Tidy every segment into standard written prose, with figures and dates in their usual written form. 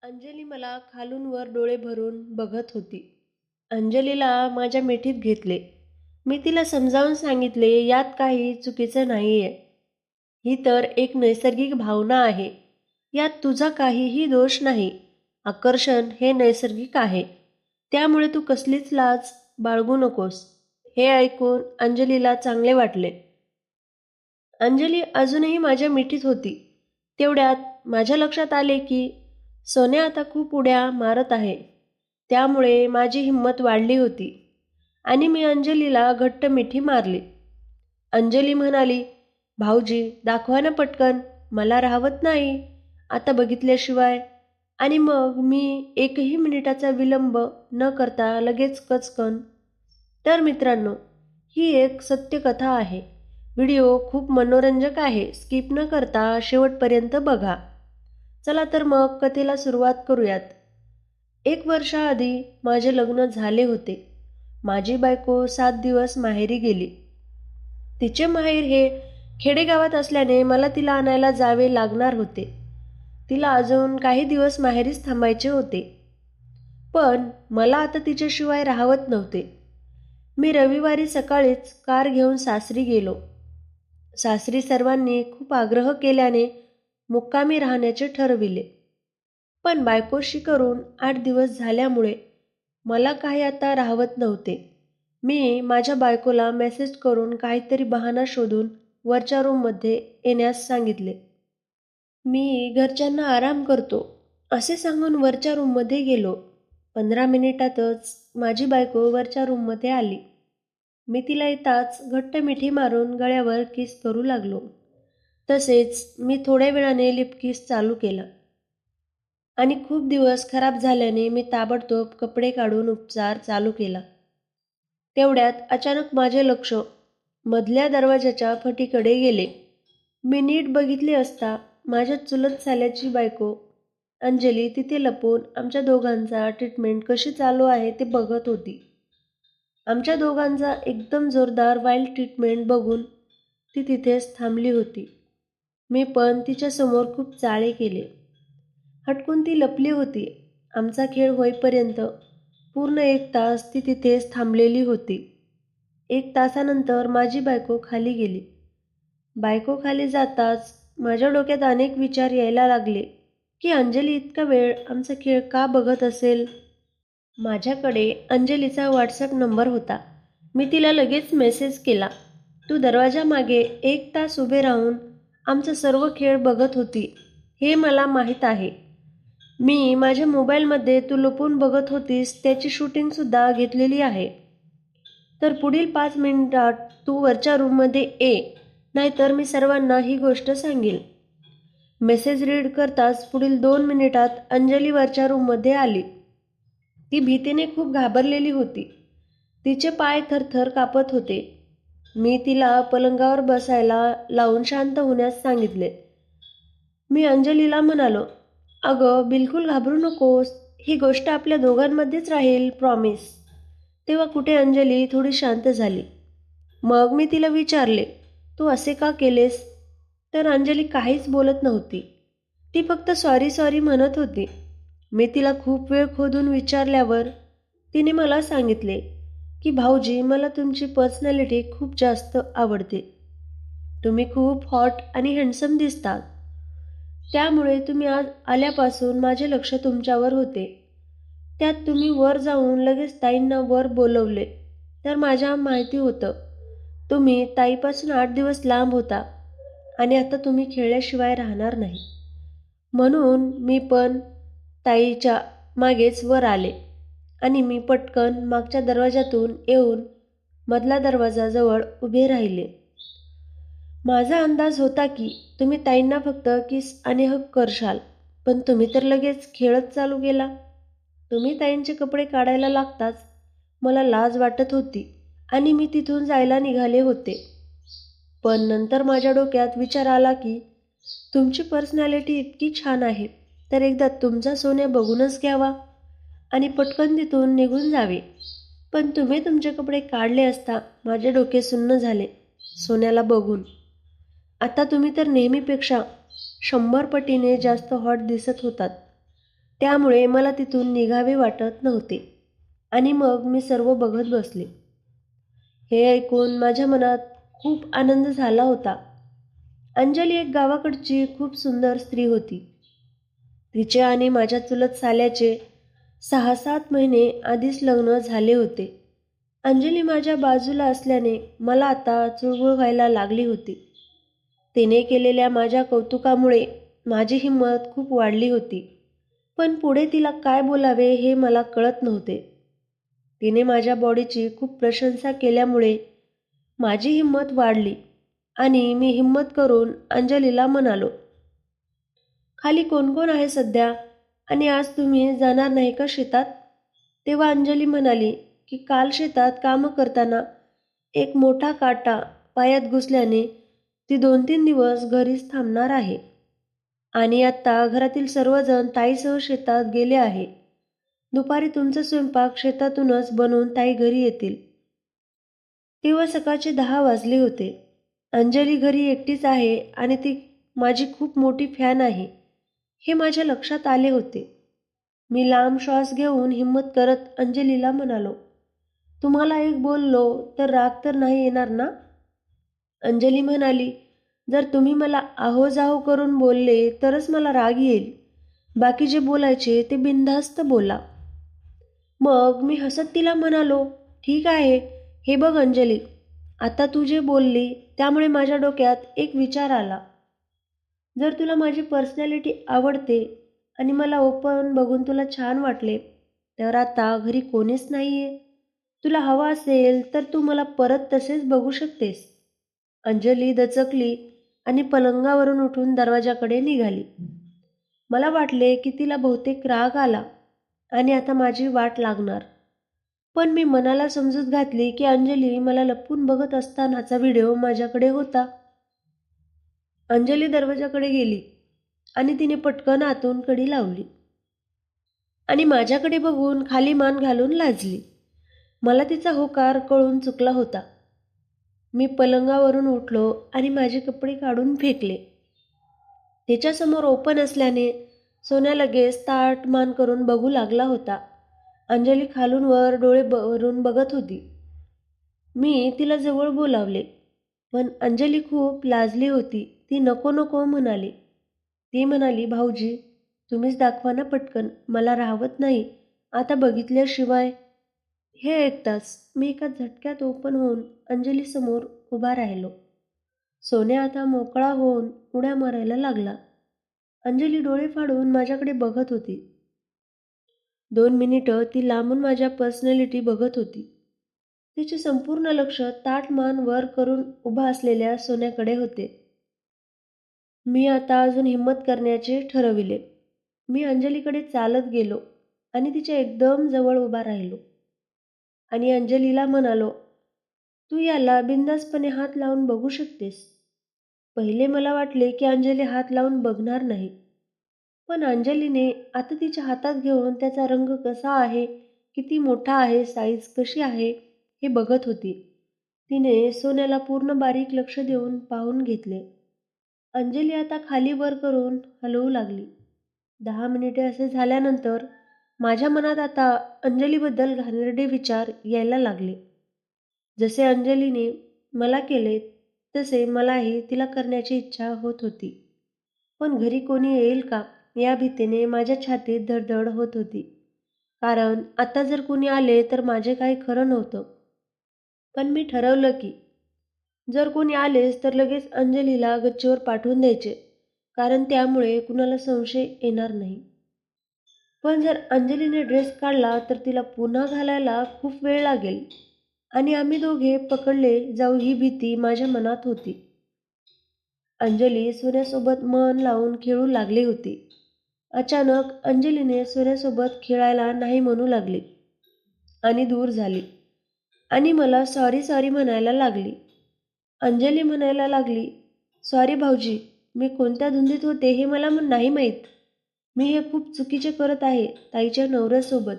अंजली मला खालून वर डोळे भरून बघत होती. अंजलीला माझ्या मिठीत घेतले. मी तिला समजावून सांगितले, यात काही चुकीचं नाहीये. ही तर एक नैसर्गिक भावना आहे. यात तुझा काहीही दोष नाही. आकर्षण हे नैसर्गिक आहे. त्यामुळे तू कसलीच लाज बाळगू नकोस. हे ऐकून अंजलीला चांगले वाटले. अंजली अजूनही माझ्या मिठीत होती. तेवढ्यात माझ्या लक्षात आले की सोन्या आता खूप उड्या मारत आहे. त्यामुळे माझी हिंमत वाढली होती आणि मी अंजलीला घट्ट मिठी मारली. अंजली म्हणाली, भाऊजी दाखवा ना पटकन, मला राहवत नाही आता बघितल्याशिवाय. आणि मग मी एकही मिनिटाचा विलंब न करता लगेच कचकन. तर मित्रांनो, ही एक सत्य कथा आहे. व्हिडिओ खूप मनोरंजक आहे. स्किप न करता शेवटपर्यंत बघा. चला तर मग कथेला सुरुवात करूयात. 1 वर्षाआधी माझे लग्न झाले होते. माझी बायको 7 दिवस माहेरी गेली. तिचे माहेर हे खेडेगावात असल्याने मला तिला आणायला जावे लागणार होते. तिला अजून काही दिवस माहेरीच थांबायचे होते. पण मला आता तिच्याशिवाय राहवत नव्हते. मी रविवारी सकाळीच कार घेऊन सासरी गेलो. सासरी सर्वांनी खूप आग्रह केल्याने मुक्कामी राहण्याचे ठरविले. पण बायकोशी करून 8 दिवस झाल्यामुळे मला काही आता राहवत नव्हते. मी माझ्या बायकोला मेसेज करून काहीतरी बहाणा शोधून वरच्या रूममध्ये येण्यास सांगितले. मी घरच्यांना आराम करतो असे सांगून वरच्या रूममध्ये गेलो. 15 मिनिटातच माझी बायको वरच्या रूममध्ये आली. मी तिला येताच घट्ट मिठी मारून गळ्यावर किस करू लागलो. तसेच मी थोड्या वेळाने लिप किस चालू केला. आणि खूप दिवस खराब झाल्याने मी ताबडतोब कपडे काढून उपचार चालू केला. तेवढ्यात अचानक माझे लक्ष मधल्या दरवाजाच्या फटीकडे गेले. मी नीट बघितले असता माझ्या चुलत साल्याची बायको अंजली तिथे लपून आमच्या दोघांचा ट्रीटमेंट कशी चालू आहे ते बघत होती. आमच्या दोघांचा एकदम जोरदार वाईल्ड ट्रीटमेंट बघून ती तिथेच थांबली होती. मी पण तिच्यासमोर खूप चाळे केले. हटकून ती लपली होती. आमचा खेळ होईपर्यंत पूर्ण 1 तास ती तिथेच थांबलेली होती. 1 तासानंतर माझी बायको खाली गेली. बायको खाली जाताच माझ्या डोक्यात अनेक विचार यायला लागले की अंजली इतका वेळ आमचा खेळ का बघत असेल. माझ्याकडे अंजलीचा व्हॉट्सॲप नंबर होता. मी तिला लगेच मेसेज केला. तू दरवाजामागे 1 तास उभे राहून आमचा सर्व खेळ बघत होती हे मला माहीत आहे. मी माझ्या मोबाईलमध्ये तू लपून बघत होतीस त्याची शूटिंगसुद्धा घेतलेली आहे. तर पुढील 5 मिनिटात तू वरच्या रूममध्ये ये, नाहीतर मी सर्वांना ही गोष्ट सांगेल. मेसेज रीड करताच पुढील 2 मिनिटात अंजली वरच्या रूममध्ये आली. ती भीतीने खूप घाबरलेली होती. तिचे पाय थरथर कापत होते. मी तिला पलंगावर बसायला लावून शांत होण्यास सांगितले. मी अंजलीला म्हणालो, अगं बिलकुल घाबरू नकोस, ही गोष्ट आपल्या दोघांमध्येच राहील, प्रॉमिस. तेव्हा कुठे अंजली थोडी शांत झाली. मग मी तिला विचारले, तू असे का केलेस? तर अंजली काहीच बोलत नव्हती. ती फक्त सॉरी सॉरी म्हणत होती. मी तिला खूप वेळ खोदून विचारल्यावर तिने मला सांगितले की भाऊजी, मला तुमची पर्सनॅलिटी खूप जास्त आवडते. तुम्ही खूप हॉट आणि हँडसम दिसतात. त्यामुळे तुम्ही आज आल्यापासून माझे लक्ष तुमच्यावर होते. त्यात तुम्ही वर जाऊन लगेच ताईंना वर बोलवले तर माझ्या माहिती होतं तुम्ही ताईपासून 8 दिवस लांब होता आणि आता तुम्ही खेळल्याशिवाय राहणार नाही. म्हणून मी पण ताईच्या मागेच वर आले आणि मी पटकन मागच्या दरवाजातून येऊन मधला दरवाजाजवळ उभे राहिले. माझा अंदाज होता की तुम्ही ताईंना फक्त किस आणि हग करशाल, पण तुम्ही तर लगेच खेळच चालू केला. तुम्ही ताईंचे कपडे काढायला लागताच मला लाज वाटत होती आणि मी तिथून जायला निघाले होते. पण नंतर माझ्या डोक्यात विचार आला की तुमची पर्सनॅलिटी इतकी छान आहे तर एकदा तुमचा सोन्या बघूनच घ्यावा आणि पटकन तिथून निघून जावे. पण तुम्ही तुमचे कपडे काढले असता माझे डोके सुन्न झाले सोन्याला बघून. आता तुम्ही तर नेहमीपेक्षा 100 पटीने जास्त हॉट दिसत होतात. त्यामुळे मला तिथून निघावे वाटत नव्हते आणि मग मी सर्व बघत बसले. हे ऐकून माझ्या मनात खूप आनंद झाला होता. अंजली एक गावाकडची खूप सुंदर स्त्री होती. तिचे आणि माझ्या चुलत साल्याचे 6-7 महिने आधीच लग्न झाले होते. अंजली माझ्या बाजूला असल्याने मला आता चुळबुळ व्हायला लागली होती. तिने केलेल्या माझ्या कौतुकामुळे माझी हिंमत खूप वाढली होती. पण पुढे तिला काय बोलावे हे मला कळत नव्हते. तिने माझ्या बॉडीची खूप प्रशंसा केल्यामुळे माझी हिंमत वाढली आणि मी हिंमत करून अंजलीला म्हणालो, खाली कोण कोण आहे सध्या आणि आज तुम्ही जाणार नाही का शेतात? तेव्हा अंजली म्हणाली की काल शेतात कामं करताना एक मोठा काटा पायात घुसल्याने ती 2-3 दिवस घरीच थांबणार आहे आणि आत्ता घरातील सर्वजण ताईसह शेतात गेले आहे. दुपारी तुमचा स्वयंपाक शेतातूनच बनवून ताई घरी येतील. तेव्हा सकाळचे 10 वाजले होते. अंजली घरी एकटीच आहे आणि ती माझी खूप मोठी फॅन आहे हे माझ्या लक्षात आले होते. मी लांब श्वास घेऊन हिंमत करत अंजलीला म्हणालो, तुम्हाला एक बोललो तर राग तर नाही येणार ना? अंजली म्हणाली, जर तुम्ही मला आहो-जाहो करून बोलले तरच मला राग येईल. बाकी जे बोलायचे ते बिनधास्त बोला. मग मी हसत तिला म्हणालो, ठीक आहे. हे बघ अंजली, आता तू जे बोलली त्यामुळे माझ्या डोक्यात एक विचार आला. जर तुला माझी पर्सनॅलिटी आवडते आणि मला ओपन बघून तुला छान वाटले, तर आता घरी कोणीच नाही आहे. तुला हवं असेल तर तू मला परत तसेच बघू शकतेस. अंजली दचकली आणि पलंगावरून उठून दरवाजाकडे निघाली. मला वाटले की तिला बहुतेक राग आला आणि आता माझी वाट लागणार. पण मी मनाला समजूत घातली की अंजली मला लपून बघत असतानाचा व्हिडिओ माझ्याकडे होता. अंजली दरवाजाकडे गेली आणि तिने पटकन आतून कडी लावली आणि माझ्याकडे बघून खाली मान घालून लाजली. मला तिचा होकार कळून चुकला होता. मी पलंगावरून उठलो आणि माझे कपडे काढून फेकले. तिच्यासमोर ओपन असल्याने सोन्या लगेच ताठ मान करून बघू लागला होता. अंजली खालून वर डोळे भरून बघत होती. मी तिला जवळ बोलावले, पण अंजली खूप लाजली होती. ती नको नको म्हणाली. ती म्हणाली, भाऊजी तुम्हीच दाखवा ना पटकन, मला राहवत नाही आता बघितल्याशिवाय. हे ऐकताच मी एका झटक्यात ओपन होऊन अंजलीसमोर उभा राहिलो. सोन्या आता मोकळा होऊन उड्या मारायला लागला. अंजली डोळे फाडून माझ्याकडे बघत होती. 2 मिनिटं ती लांबून माझ्या पर्सनॅलिटी बघत होती. तिचे संपूर्ण लक्ष ताठ मान वर करून उभा असलेल्या सोन्याकडे होते. मी आता अजून हिंमत करण्याचे ठरविले. मी अंजलीकडे चालत गेलो आणि तिच्या एकदम जवळ उभा राहिलो आणि अंजलीला म्हणालो, तू याला बिनधास्तपणे हात लावून बघू शकतेस. पहिले मला वाटले की अंजली हात लावून बघणार नाही, पण अंजलीने आता तिच्या हातात घेऊन त्याचा रंग कसा आहे, किती मोठा आहे, साईज कशी आहे हे बघत होती. तिने सोन्याला पूर्ण बारीक लक्ष देऊन पाहून घेतले. अंजली आता खाली वर करून हलवू लागली. 10 मिनिटे असे झाल्यानंतर माझ्या मनात आता अंजलीबद्दल घाणेरडे विचार यायला लागले. जसे अंजलीने मला केले तसे मलाही तिला करण्याची इच्छा होत होती. पण घरी कोणी येईल का या भीतीने माझ्या छातीत धडधड होत होती. कारण आता जर कोणी आले तर माझे काही खरं नव्हतं. पण मी ठरवलं की जर कोणी आलेच तर लगेच अंजलीला गच्चीवर पाठवून द्यायचे, कारण त्यामुळे कुणाला संशय येणार नाही. पण जर अंजलीने ड्रेस काढला तर तिला पुन्हा घालायला खूप वेळ लागेल आणि आम्ही दोघे पकडले जाऊ ही भीती माझ्या मनात होती. अंजली सोन्यासोबत मन लावून खेळू लागली होती. अचानक अंजलीने सोन्यासोबत खेळायला नाही म्हणू लागली आणि दूर झाली आणि मला सॉरी सॉरी म्हणायला लागली. अंजली म्हणायला लागली, सॉरी भाऊजी, मी कोणत्या धुंदीत होते हे मला नाही माहीत. मी हे खूप चुकीचे करत आहे ताईच्या नवऱ्यासोबत.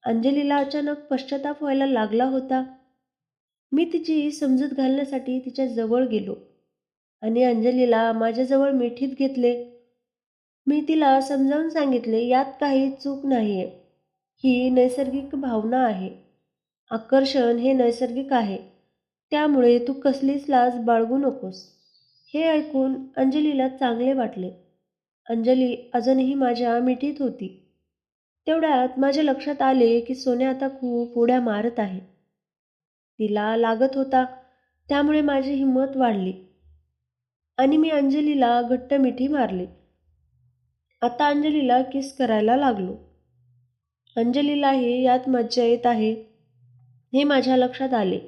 अंजलीला अचानक पश्चाताप व्हायला लागला होता. मी तिची समजूत घालण्यासाठी तिच्या जवळ गेलो आणि अंजलीला माझ्याजवळ मिठीत घेतले. मी तिला समजावून सांगितले, यात काही चूक नाहीये. ही नैसर्गिक भावना आहे. आकर्षण हे नैसर्गिक आहे. त्यामुळे तू कसलीच लाज बाळगू नकोस. हे ऐकून अंजलीला चांगले वाटले. अंजली अजूनही माझ्या मिठीत होती. तेवढ्यात माझ्या लक्षात आले की सोन्या आता खूप उड्या मारत आहे. तिला लागत होता, त्यामुळे माझी हिंमत वाढली आणि मी अंजलीला घट्ट मिठी मारली. आता अंजलीला किस करायला लागलो. अंजलीलाही यात मज्जा येत आहे हे माझ्या लक्षात आले.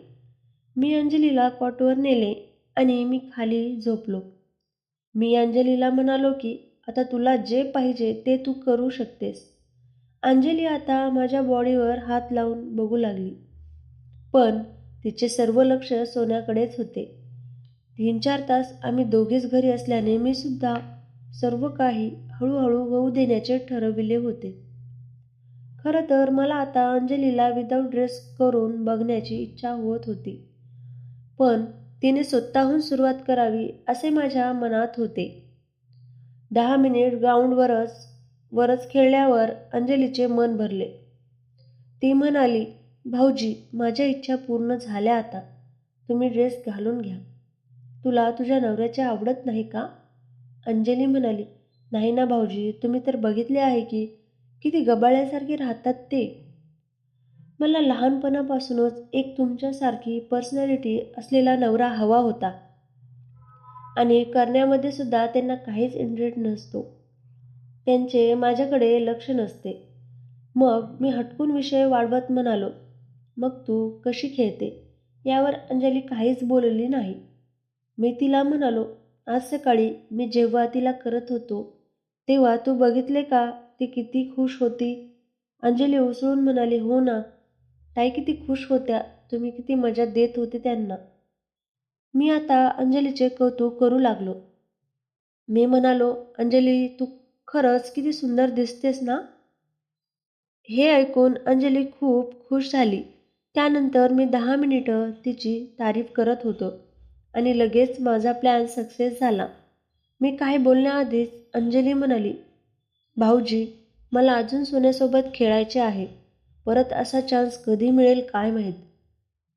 मी अंजलीला कॉटवर नेले आणि मी खाली झोपलो. मी अंजलीला म्हणालो की आता तुला जे पाहिजे ते तू करू शकतेस. अंजली आता माझ्या बॉडीवर हात लावून बघू लागली, पण तिचे सर्व लक्ष सोन्याकडेच होते. 3-4 तास आम्ही दोघेच घरी असल्याने मी सुद्धा सर्व काही हळूहळू होऊ देण्याचे ठरविले होते. खरं तर मला आता अंजलीला विदाऊट ड्रेस करून बघण्याची इच्छा होत होती, पण तिने स्वतःहून सुरुवात करावी असे माझ्या मनात होते. 10 मिनिट वरच खेळल्यावर अंजलीचे मन भरले. ती म्हणाली, भाऊजी, माझ्या इच्छा पूर्ण झाल्या आता. तुम्ही ड्रेस घालून घ्या. तुला तुझ्या नवऱ्याचे आवडत नाही का? अंजली म्हणाली, नाही ना भाऊजी, तुम्ही तर बघितले आहे की किती गबाळ्यासारखे राहतात ते. मला लहानपणापासूनच एक तुमच्यासारखी पर्सनॅलिटी असलेला नवरा हवा होता आणि करण्यामध्ये सुद्धा त्यांना काहीच इंटरेस्ट नसतो. त्यांचे माझ्याकडे लक्ष नसते. मग मी हटकून विषय वाढवत म्हणालो, मग तू कशी खेळते? यावर अंजली काहीच बोलली नाही. मी तिला म्हणालो, आज सकाळी मी जेव्हा तिला करत होतो तेव्हा तू बघितले का ती किती खुश होती? अंजली उसळून म्हणाली, हो ना, ताई किती खुश होत्या. तुम्ही किती मजा देत होते त्यांना. मी आता अंजलीचे कौतुक करू लागलो. मी म्हणालो, अंजली, तू खरंच किती सुंदर दिसतेस ना? हे ऐकून अंजली खूप खुश झाली. त्यानंतर मी 10 मिनिटं तिची तारीफ करत होतो आणि लगेच माझा प्लॅन सक्सेस झाला. मी काही बोलण्याआधीच अंजली म्हणाली, भाऊजी, मला अजून सोन्यासोबत खेळायचे आहे. परत असा चान्स कधी मिळेल काय माहीत.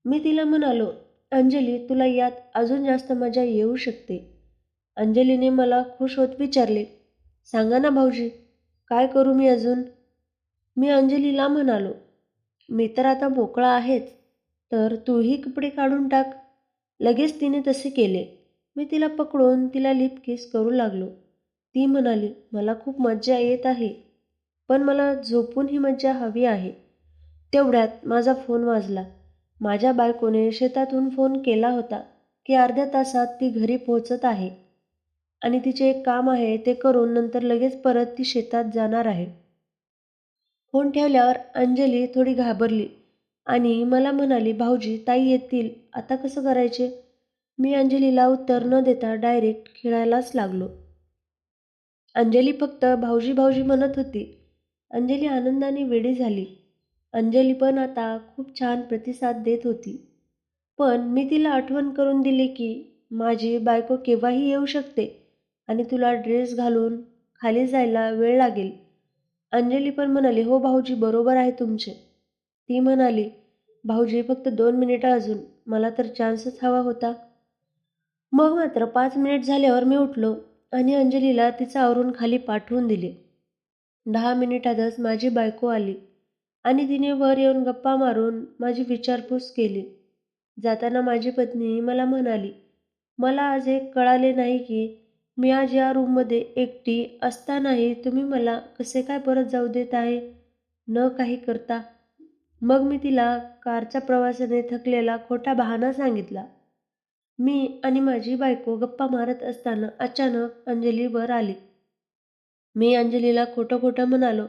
मी तिला म्हणालो, अंजली, तुला यात अजून जास्त मजा येऊ शकते. अंजलीने मला खुश होत विचारले, सांगा ना भाऊजी, काय करू मी अजून? मी अंजलीला म्हणालो, मी तर आता मोकळा आहेच, तर तूही कपडे काढून टाक. लगेच तिने तसे केले. मी तिला पकडून तिला लिप किस करू लागलो. ती म्हणाली, मला खूप मज्जा येत आहे, पण मला झोपून ही मज्जा हवी आहे. तेवढ्यात माझा फोन वाजला. माझ्या बायकोने शेतातून फोन केला होता की अर्ध्या तासात ती घरी पोहोचत आहे आणि तिचे एक काम आहे ते करून नंतर लगेच परत ती शेतात जाणार आहे. फोन ठेवल्यावर अंजली थोडी घाबरली आणि मला म्हणाली, भाऊजी, ताई येतील, आता कसं करायचे? मी अंजलीला उत्तर न देता डायरेक्ट खेळायलाच लागलो. अंजली फक्त भाऊजी भाऊजी म्हणत होती. अंजली आनंदाने वेडी झाली. अंजली पण आता खूप छान प्रतिसाद देत होती. पण मी तिला आठवण करून दिली की माझी बायको केव्हाही येऊ शकते आणि तुला ड्रेस घालून खाली जायला वेळ लागेल. अंजली पण म्हणाली, हो भाऊजी, बरोबर आहे तुमचे. ती म्हणाली, भाऊजी, फक्त 2 मिनिटं अजून, मला तर चान्सच हवा होता. मग मात्र 5 मिनिट झाल्यावर मी उठलो आणि अंजलीला तिचं आवरून खाली पाठवून दिले. 10 मिनिटातच माझी बायको आली आणि तिने वर येऊन गप्पा मारून माझी विचारपूस केली. जाताना माझी पत्नी मला म्हणाली, मला आज एक कळाले नाही की मी आज या रूममध्ये एकटी असतानाही तुम्ही मला कसे काय परत जाऊ देत आहे, न काही करता. मग मी तिला कारच्या प्रवासाने थकलेला खोटा बहाणा सांगितला. मी आणि माझी बायको गप्पा मारत असताना अचानक अंजली वर आली. मी अंजलीला खोटं खोटं म्हणालो,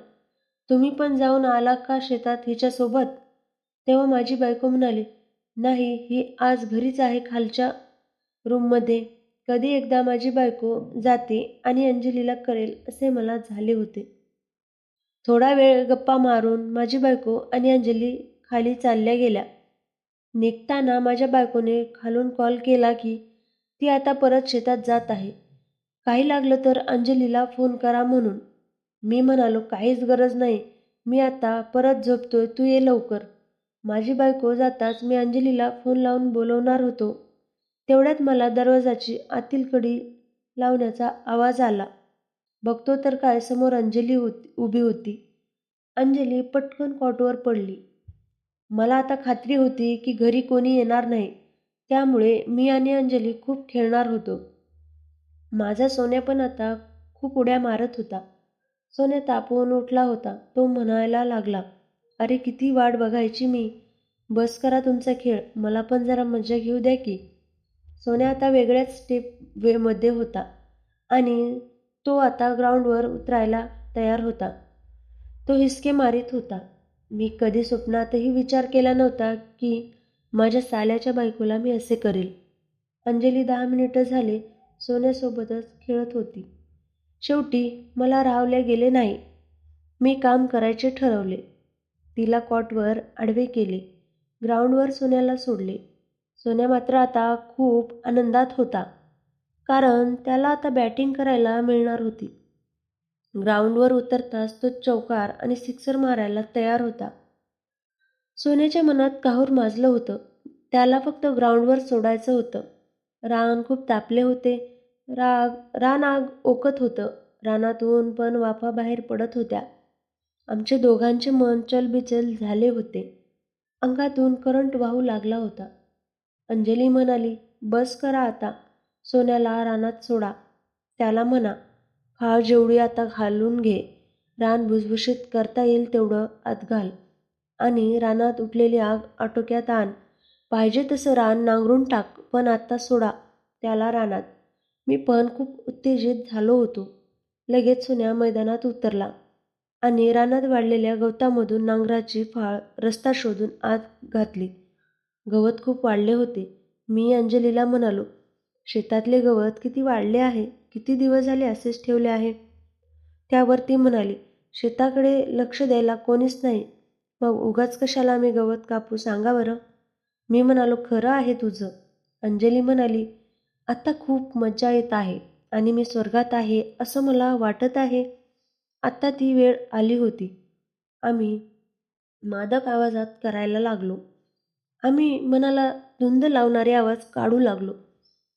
तुम्ही पण जाऊन आला का शेतात हिच्यासोबत? तेव्हा माझी बायको म्हणाली, नाही, ही आज घरीच आहे खालच्या रूममध्ये. कधी एकदा माझी बायको जाते आणि अंजलीला करेल असे मला झाले होते. थोडा वेळ गप्पा मारून माझी बायको आणि अंजली खाली चालल्या गेल्या. निघताना माझ्या बायकोने खालून कॉल केला की ती आता परत शेतात जात आहे. काही लागलं तर अंजलीला फोन करा म्हणून. मी म्हणालो, काहीच गरज नाही. मी आता परत झोपतोय, तू ये लवकर. माझी बायको जाताच मी अंजलीला फोन लावून बोलवणार होतो. तेवढ्यात मला दरवाजाची आतील कडी लावण्याचा आवाज आला. बघतो तर काय समोर अंजली उभी होती. अंजली पटकन कॉटवर पडली. मला आता खात्री होती की घरी कोणी येणार नाही. त्यामुळे मी आणि अंजली खूप खेळणार होतो. माझा सोन्या पण आता खूप उड्या मारत होता. सोन्या तापवून उठला होता. तो म्हणायला लागला, अरे किती वाट बघायची मी. बस करा तुमचा खेळ, मला पण जरा मजा घेऊ द्या की. सोन्या आता वेगळ्याच स्टेप वेमध्ये होता आणि तो आता ग्राउंडवर उतरायला तयार होता. तो हिसके मारीत होता. मी कधी स्वप्नातही विचार केला नव्हता की माझ्या साल्याच्या बायकोला मी असे करेल. अंजली 10 मिनिटं झाले सोन्यासोबतच खेळत होती. शेवटी मला राहवले गेले नाही. मी काम करायचे ठरवले. तिला कॉटवर आडवे केले. ग्राउंडवर सोन्याला सोडले. सोन्या मात्र आता खूप आनंदात होता. कारण त्याला आता बॅटिंग करायला मिळणार होती. ग्राउंडवर उतरताच तो चौकार आणि सिक्सर मारायला तयार होता. सोन्याच्या मनात काहूर माजलं होतं. त्याला फक्त ग्राउंडवर सोडायचं होतं. रान खूप तापले होते. रान आग ओकत होतं. रानातून पण वाफा बाहेर पडत होत्या. आमचे दोघांचे मन चलबिचल झाले होते. अंगातून करंट वाहू लागला होता. अंजली म्हणाली, बस करा आता. सोन्याला रानात सोडा. त्याला म्हणा, खाळ जेवढी आता घालून घे. रान भुसभुशीत करता येईल तेवढं आत घाल. आणि रानात उठलेली आग आटोक्यात आण. पाहिजे तसं रान नांगरून टाक, पण आत्ता सोडा त्याला रानात. मी पण खूप उत्तेजित झालो होतो. लगेच सोन्या मैदानात उतरला आणि रानात वाढलेल्या गवतामधून नांगराची फाळ रस्ता शोधून आत घातली. गवत खूप वाढले होते. मी अंजलीला म्हणालो, शेतातले गवत किती वाढले आहे. किती दिवस झाले असेच ठेवले आहे. त्यावर ती म्हणाली, शेताकडे लक्ष द्यायला कोणीच नाही. मग उगाच कशाला मी गवत कापू सांगा बरं. मी म्हणालो, खरं आहे तुझं. अंजली म्हणाली, आता खूप मजा येत आहे आणि मी स्वर्गात आहे असं मला वाटत आहे. आत्ता ती वेळ आली होती. आम्ही मादक आवाजात करायला लागलो. आम्ही मनाला धुंद लावणारे आवाज काढू लागलो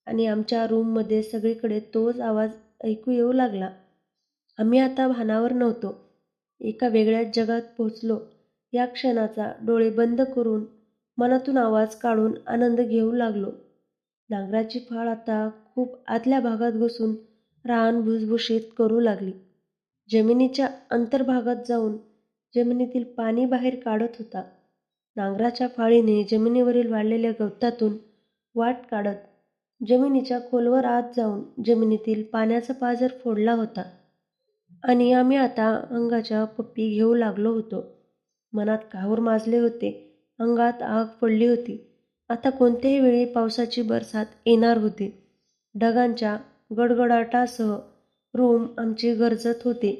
आणि आमच्या रूममध्ये सगळीकडे तोच आवाज ऐकू येऊ लागला. आम्ही आता भानावर नव्हतो. एका वेगळ्याच जगात पोहोचलो. या क्षणाचा डोळे बंद करून मनातून आवाज काढून आनंद घेऊ लागलो. नांगराची फाळ आता खूप आतल्या भागात घुसून रान भुसभुशीत करू लागली. जमिनीच्या अंतर्भागात जाऊन जमिनीतील पाणी बाहेर काढत होता. नांगराच्या फाळीने जमिनीवरील वाढलेल्या गवतातून वाट काढत जमिनीच्या खोलवर आत जाऊन जमिनीतील पाण्याचा पाझर फोडला होता. आणि आम्ही आता अंगाच्या पप्पी घेऊ लागलो होतो. मनात काहूर माजले होते. अंगात आग पडली होती. आता कोणत्याही वेळी पावसाची बरसात येणार होती. ढगांच्या गडगडाटासह रूम आमची गरजत होती.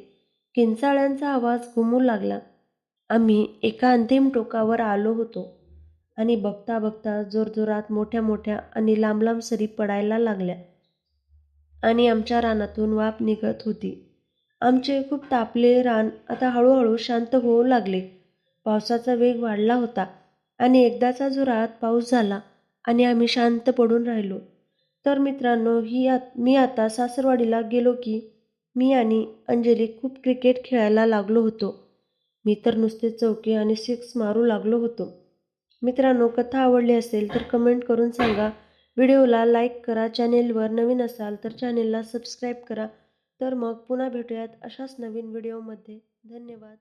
किंचाळ्यांचा आवाज घुमू लागला. आम्ही एका अंतिम टोकावर आलो होतो आणि बघता बघता जोरजोरात मोठ्या मोठ्या आणि लांब लांब सरी पडायला लागल्या आणि आमच्या रानातून वाफ निघत होती. आमचे खूप तापले रान आता हळूहळू शांत होऊ लागले. पावसाचा वेग वाढला होता आणि एकदाचा जोरात पाऊस झाला आणि आम्ही शांत पडून राहिलो. तर मित्रांनो, मी आता सासरवाडीला गेलो की मी आणि अंजली खूप क्रिकेट खेळायला लागलो होतो. मी तर नुसते चौके आणि सिक्स मारू लागलो होतो. मित्रांनो, कथा आवडली असेल तर कमेंट करून सांगा. व्हिडिओला लाईक करा. चॅनेलवर नवीन असाल तर चॅनेलला सबस्क्राईब करा. तर मग पुन्हा भेटूयात अशाच नवीन व्हिडिओमध्ये. धन्यवाद.